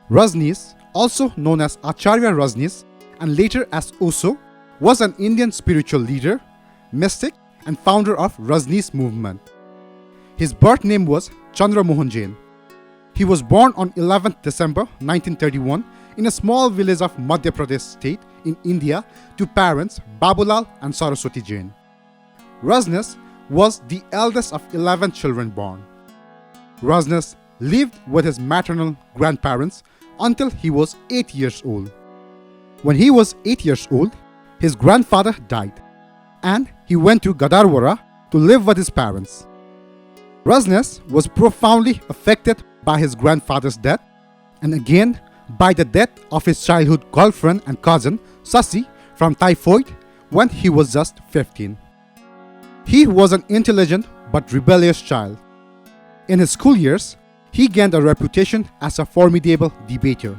Rajneesh, also known as Acharya Rajneesh and later as Osho, was an Indian spiritual leader, mystic, and founder of Rajneesh movement. His birth name was Chandra Mohan Jain. He was born on 11th December 1931 in a small village of Madhya Pradesh state in India to parents Babulal and Saraswati Jain. Rajneesh was the eldest of 11 children born. Rajneesh lived with his maternal grandparents until he was 8 years old. When he was 8 years old, his grandfather died, and he went to Gadarwara to live with his parents. Rajneesh was profoundly affected by his grandfather's death, and again by the death of his childhood girlfriend and cousin Sasi from typhoid when he was just 15. He was an intelligent but rebellious child. In his school years, he gained a reputation as a formidable debater.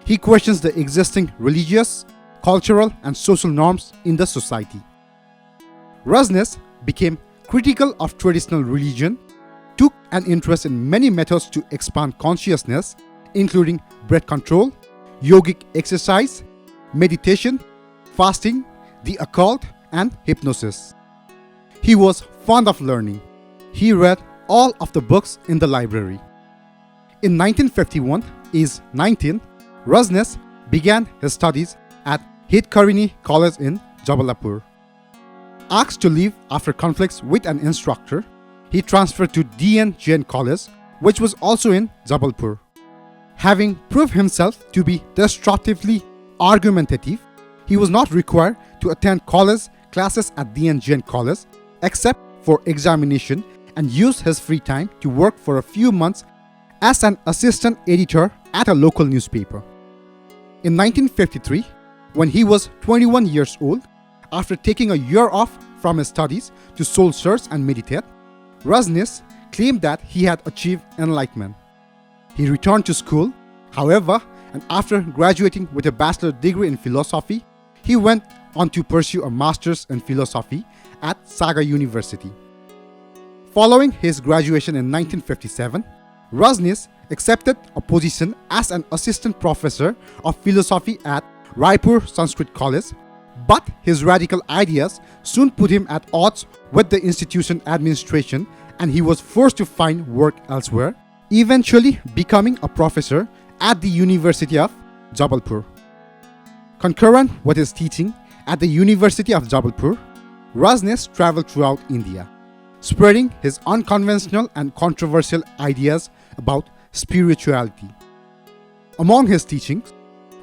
He questions the existing religious, cultural, and social norms in the society. Rajneesh became critical of traditional religion, took an interest in many methods to expand consciousness, including breath control, yogic exercise, meditation, fasting, the occult, and hypnosis. He was fond of learning. He read all of the books in the library. In 1951, aged 19, Rajneesh began his studies at Hitkarini College in Jabalpur. Asked to leave after conflicts with an instructor, he transferred to Nian Jain College, which was also in Jabalpur. Having proved himself to be destructively argumentative, he was not required to attend college classes at Nian Jain College except for examination and used his free time to work for a few months as an assistant editor at a local newspaper. In 1953, when he was 21 years old, after taking a year off from his studies to soul search and meditate, Rajneesh claimed that he had achieved enlightenment. He returned to school, however, and after graduating with a bachelor's degree in philosophy, he went on to pursue a master's in philosophy at Saga University. Following his graduation in 1957, Rajneesh accepted a position as an assistant professor of philosophy at Raipur Sanskrit College, but his radical ideas soon put him at odds with the institution administration and he was forced to find work elsewhere, eventually becoming a professor at the University of Jabalpur. Concurrent with his teaching at the University of Jabalpur, Rajneesh traveled throughout India, spreading his unconventional and controversial ideas about spirituality. Among his teachings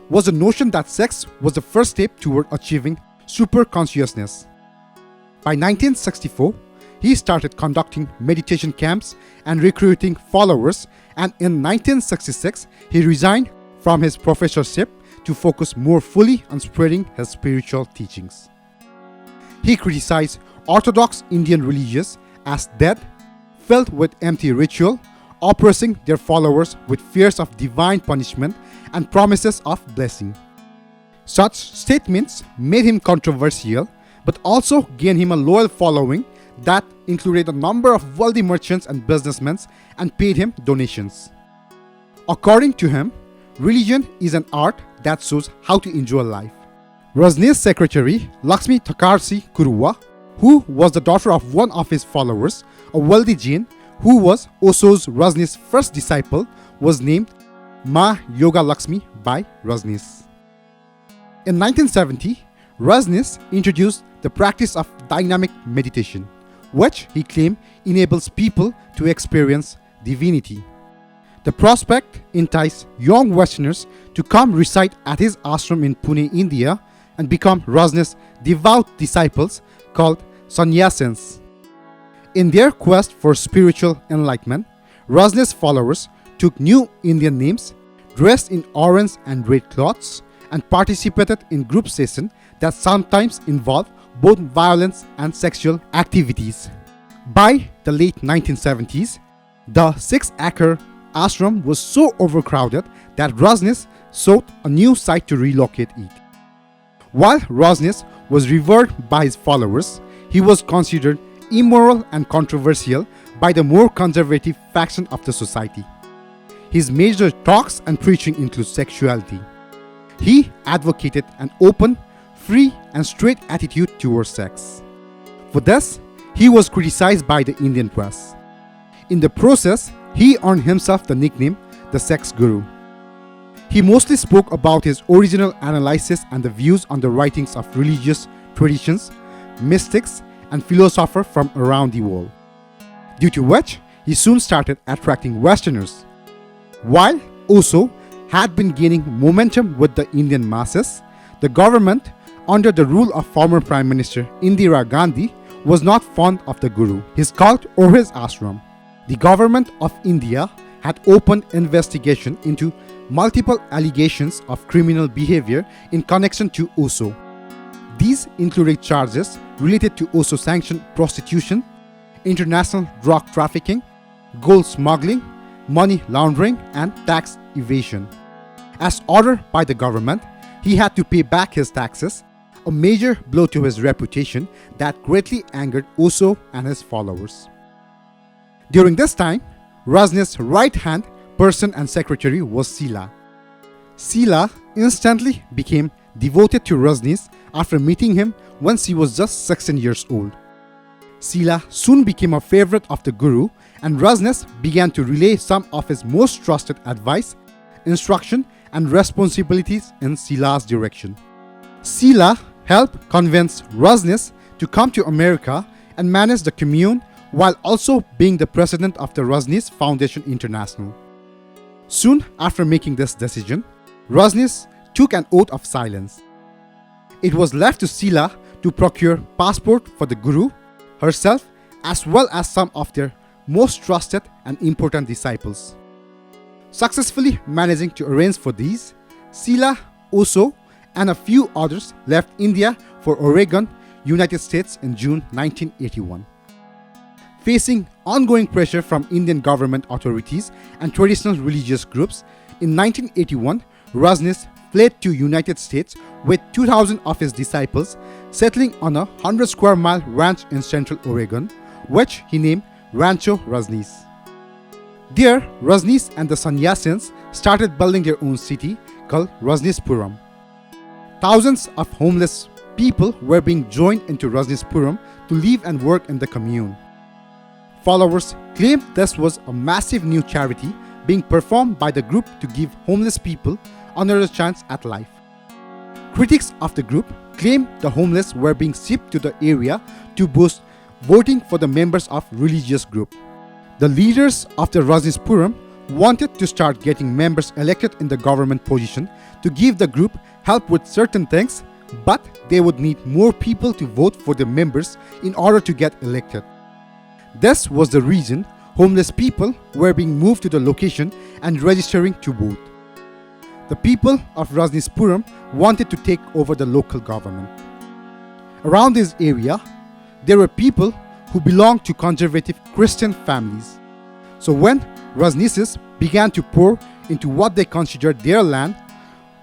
was the notion that sex was the first step toward achieving superconsciousness. By 1964, he started conducting meditation camps and recruiting followers, and in 1966, he resigned from his professorship to focus more fully on spreading his spiritual teachings. He criticized Orthodox Indian religions as dead, filled with empty ritual, oppressing their followers with fears of divine punishment and promises of blessing. Such statements made him controversial, but also gained him a loyal following that included a number of wealthy merchants and businessmen and paid him donations. According to him, religion is an art that shows how to enjoy life. Rajneesh's secretary, Lakshmi Thakarsi Kuruwa, who was the daughter of one of his followers, a wealthy Jain who was Osho's Rajneesh's first disciple, was named Ma Yoga Lakshmi by Rajneesh. In 1970, Rajneesh introduced the practice of dynamic meditation, which he claimed enables people to experience divinity. The prospect enticed young Westerners to come reside at his ashram in Pune, India, and become Rajneesh's devout disciples called sannyasins. In their quest for spiritual enlightenment, Rajneesh's followers took new Indian names, dressed in orange and red cloths, and participated in group sessions that sometimes involved both violence and sexual activities. By the late 1970s, the 6-acre ashram was so overcrowded that Rajneesh sought a new site to relocate it. While Rajneesh was revered by his followers, he was considered immoral and controversial by the more conservative faction of the society. His major talks and preaching include sexuality. He advocated an open, free and straight attitude towards sex. For this, he was criticized by the Indian press. In the process, he earned himself the nickname the Sex Guru. He mostly spoke about his original analysis and the views on the writings of religious traditions, mystics, and philosophers from around the world, due to which he soon started attracting Westerners. While Osho had been gaining momentum with the Indian masses, the government, under the rule of former Prime Minister Indira Gandhi, was not fond of the Guru, his cult, or his ashram. The government of India had opened investigation into multiple allegations of criminal behavior in connection to Osho. These included charges related to Osho-sanctioned prostitution, international drug trafficking, gold smuggling, money laundering, and tax evasion. As ordered by the government, he had to pay back his taxes, a major blow to his reputation that greatly angered Osho and his followers. During this time, Rajneesh's right-hand person and secretary was Sila. Sila instantly became devoted to Rajneesh after meeting him when she was just 16 years old. Sila soon became a favorite of the Guru, and Rajneesh began to relay some of his most trusted advice, instruction, and responsibilities in Sila's direction. Sila helped convince Rajneesh to come to America and manage the commune while also being the president of the Rajneesh Foundation International. Soon after making this decision, Rajneesh took an oath of silence. It was left to Sila to procure passport for the Guru, herself, as well as some of their most trusted and important disciples. Successfully managing to arrange for these, Sila, Osho, and a few others left India for Oregon, United States in June 1981. Facing ongoing pressure from Indian government authorities and traditional religious groups, in 1981, Rajneesh fled to United States with 2,000 of his disciples, settling on a 100 square mile ranch in central Oregon, which he named Rancho Rajneesh. There, Rajneesh and the sannyasins started building their own city called Rajneeshpuram. Thousands of homeless people were being joined into Rajneeshpuram to live and work in the commune. Followers claimed this was a massive new charity being performed by the group to give homeless people another chance at life. Critics of the group claimed the homeless were being shipped to the area to boost voting for the members of religious group. The leaders of the Rajneeshpuram wanted to start getting members elected in the government position to give the group help with certain things, but they would need more people to vote for the members in order to get elected. This was the reason homeless people were being moved to the location and registering to vote. The people of Rajneeshpuram wanted to take over the local government. Around this area, there were people who belonged to conservative Christian families. So when Rajneeshis began to pour into what they considered their land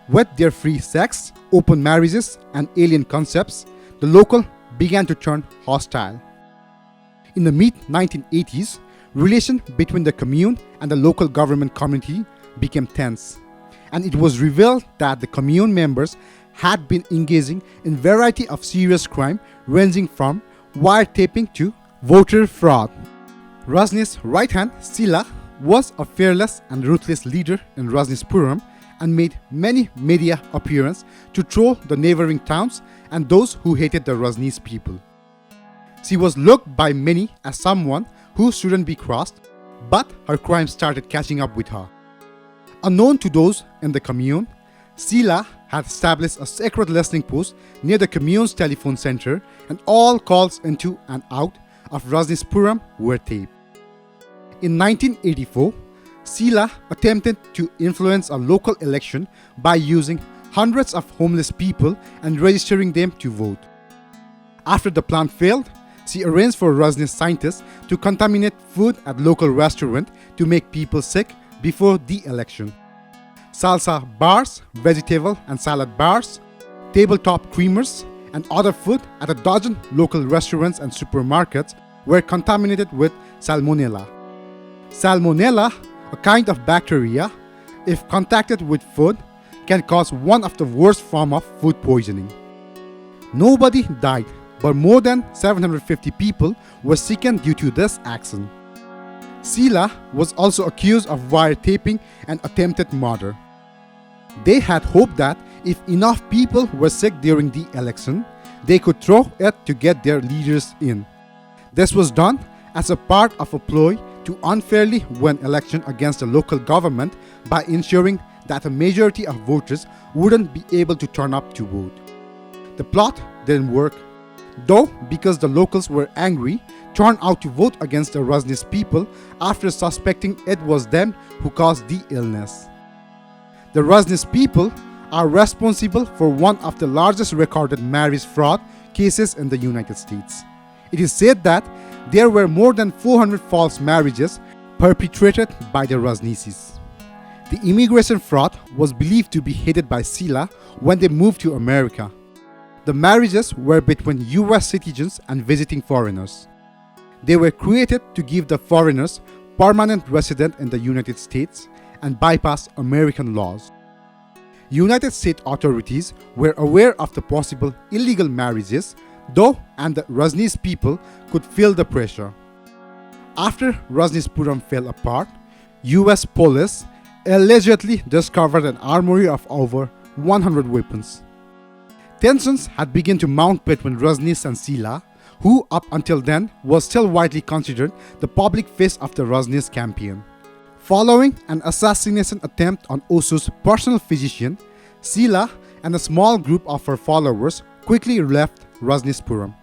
with their free sex, open marriages, and alien concepts, the local began to turn hostile. In the mid-1980s, relation between the commune and the local government community became tense, and it was revealed that the commune members had been engaging in variety of serious crime ranging from wiretapping to voter fraud. Rajneesh's right hand, Sila, was a fearless and ruthless leader in Rajneeshpuram and made many media appearances to troll the neighboring towns and those who hated the Rajneesh people. She was looked by many as someone who shouldn't be crossed, but her crimes started catching up with her. Unknown to those in the commune, Sila had established a secret listening post near the commune's telephone center, and all calls into and out of Rajneeshpuram were taped. In 1984, Sila attempted to influence a local election by using hundreds of homeless people and registering them to vote. After the plan failed, she arranged for Rajneesh scientists to contaminate food at local restaurant to make people sick before the election. Salsa bars, vegetable and salad bars, tabletop creamers, and other food at a dozen local restaurants and supermarkets were contaminated with salmonella. Salmonella a kind of bacteria, if contacted with food, can cause one of the worst forms of food poisoning. Nobody died, but more than 750 people were sickened due to this action. Sheila was also accused of wiretapping and attempted murder. They had hoped that if enough people were sick during the election, they could throw it to get their leaders in. This was done as a part of a ploy to unfairly win election against the local government by ensuring that a majority of voters wouldn't be able to turn up to vote. The plot didn't work, though, because the locals were angry, turned out to vote against the Rajneesh people after suspecting it was them who caused the illness. The Rajneesh people are responsible for one of the largest recorded marriage fraud cases in the United States. It is said that there were more than 400 false marriages perpetrated by the Rajneeshis. The immigration fraud was believed to be headed by Sheila when they moved to America. The marriages were between US citizens and visiting foreigners. They were created to give the foreigners permanent residence in the United States and bypass American laws. United States authorities were aware of the possible illegal marriages, though, and the Rajneesh people could feel the pressure. After Rajneeshpuram fell apart, US police allegedly discovered an armory of over 100 weapons. Tensions had begun to mount between Rajneesh and Sheila, who up until then was still widely considered the public face of the Rajneesh campaign. Following an assassination attempt on Osho's personal physician, Sheila and a small group of her followers quickly left Rajneeshpuram.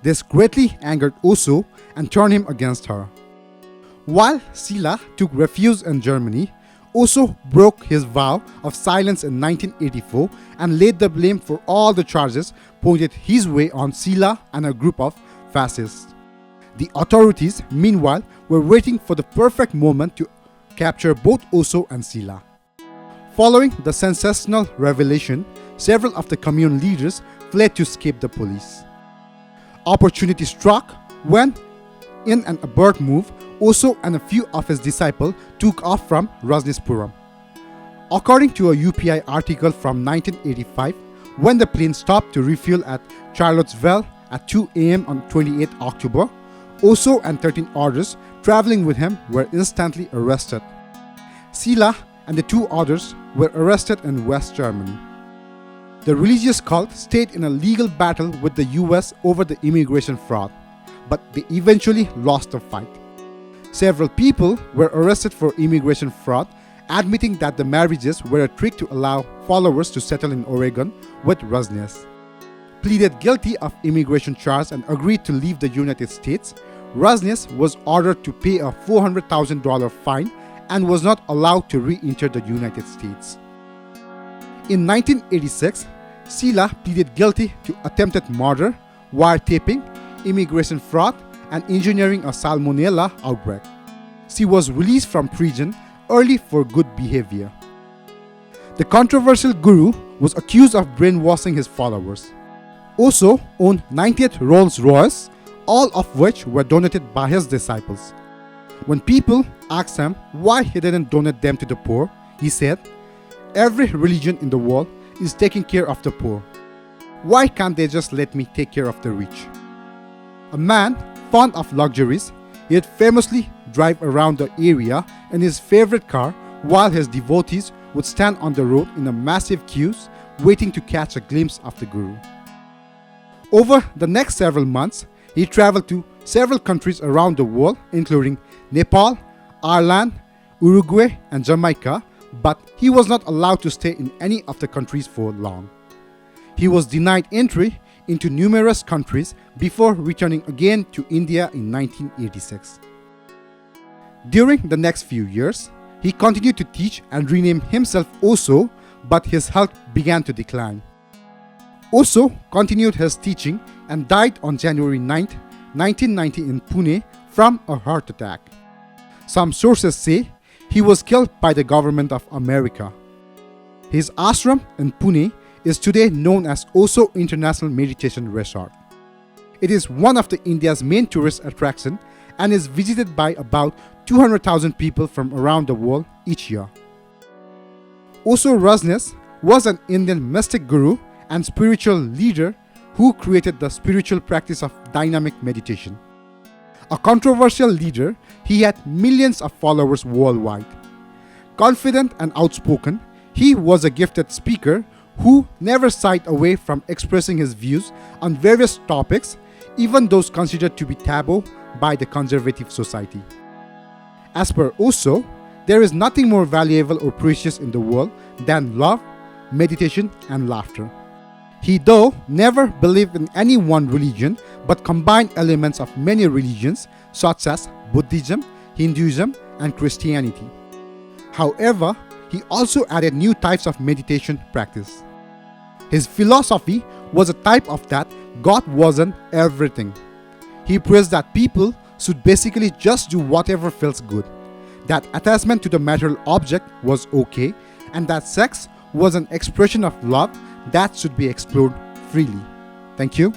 This greatly angered Osho and turned him against her. While Sheila took refuge in Germany, Osho broke his vow of silence in 1984 and laid the blame for all the charges pointed his way on Sheila and a group of fascists. The authorities, meanwhile, were waiting for the perfect moment to capture both Osho and Sheila. Following the sensational revelation, several of the commune leaders fled to escape the police. Opportunity struck when, in an abrupt move, Osho and a few of his disciples took off from Rajneeshpuram. According to a UPI article from 1985, when the plane stopped to refuel at Charlottesville at 2 a.m. on 28 October, Osho and 13 others traveling with him were instantly arrested. Sheila and the two others were arrested in West Germany. The religious cult stayed in a legal battle with the US over the immigration fraud, but they eventually lost the fight. Several people were arrested for immigration fraud, admitting that the marriages were a trick to allow followers to settle in Oregon with Rajneesh. Pleaded guilty of immigration charge and agreed to leave the United States, Rajneesh was ordered to pay a $400,000 fine and was not allowed to re-enter the United States. In 1986, Sheila pleaded guilty to attempted murder, wiretapping, immigration fraud, and engineering a salmonella outbreak. She was released from prison early for good behavior. The controversial guru was accused of brainwashing his followers. Osho owned 98 Rolls-Royces, all of which were donated by his disciples. When people asked him why he didn't donate them to the poor, he said, "Every religion in the world is taking care of the poor. Why can't they just let me take care of the rich?" A man fond of luxuries, he'd famously drive around the area in his favorite car while his devotees would stand on the road in a massive queues waiting to catch a glimpse of the guru. Over the next several months, he traveled to several countries around the world, including Nepal, Ireland, Uruguay, and Jamaica, but he was not allowed to stay in any of the countries for long. He was denied entry into numerous countries before returning again to India in 1986. During the next few years, he continued to teach and rename himself Osho, but his health began to decline. Osho continued his teaching and died on January 9, 1990 in Pune from a heart attack. Some sources say he was killed by the government of America. His ashram in Pune is today known as Osho International Meditation Resort. It is one of India's main tourist attractions and is visited by about 200,000 people from around the world each year. Osho Rajneesh was an Indian mystic guru and spiritual leader who created the spiritual practice of dynamic meditation. A controversial leader, he had millions of followers worldwide. Confident and outspoken, he was a gifted speaker who never shied away from expressing his views on various topics, even those considered to be taboo by the conservative society. As per Osho, there is nothing more valuable or precious in the world than love, meditation, and laughter. He though never believed in any one religion but combined elements of many religions such as Buddhism, Hinduism, and Christianity. However, he also added new types of meditation practice. His philosophy was a type of that God wasn't everything. He preached that people should basically just do whatever feels good, that attachment to the material object was okay, and that sex was an expression of love that should be explored freely. Thank you.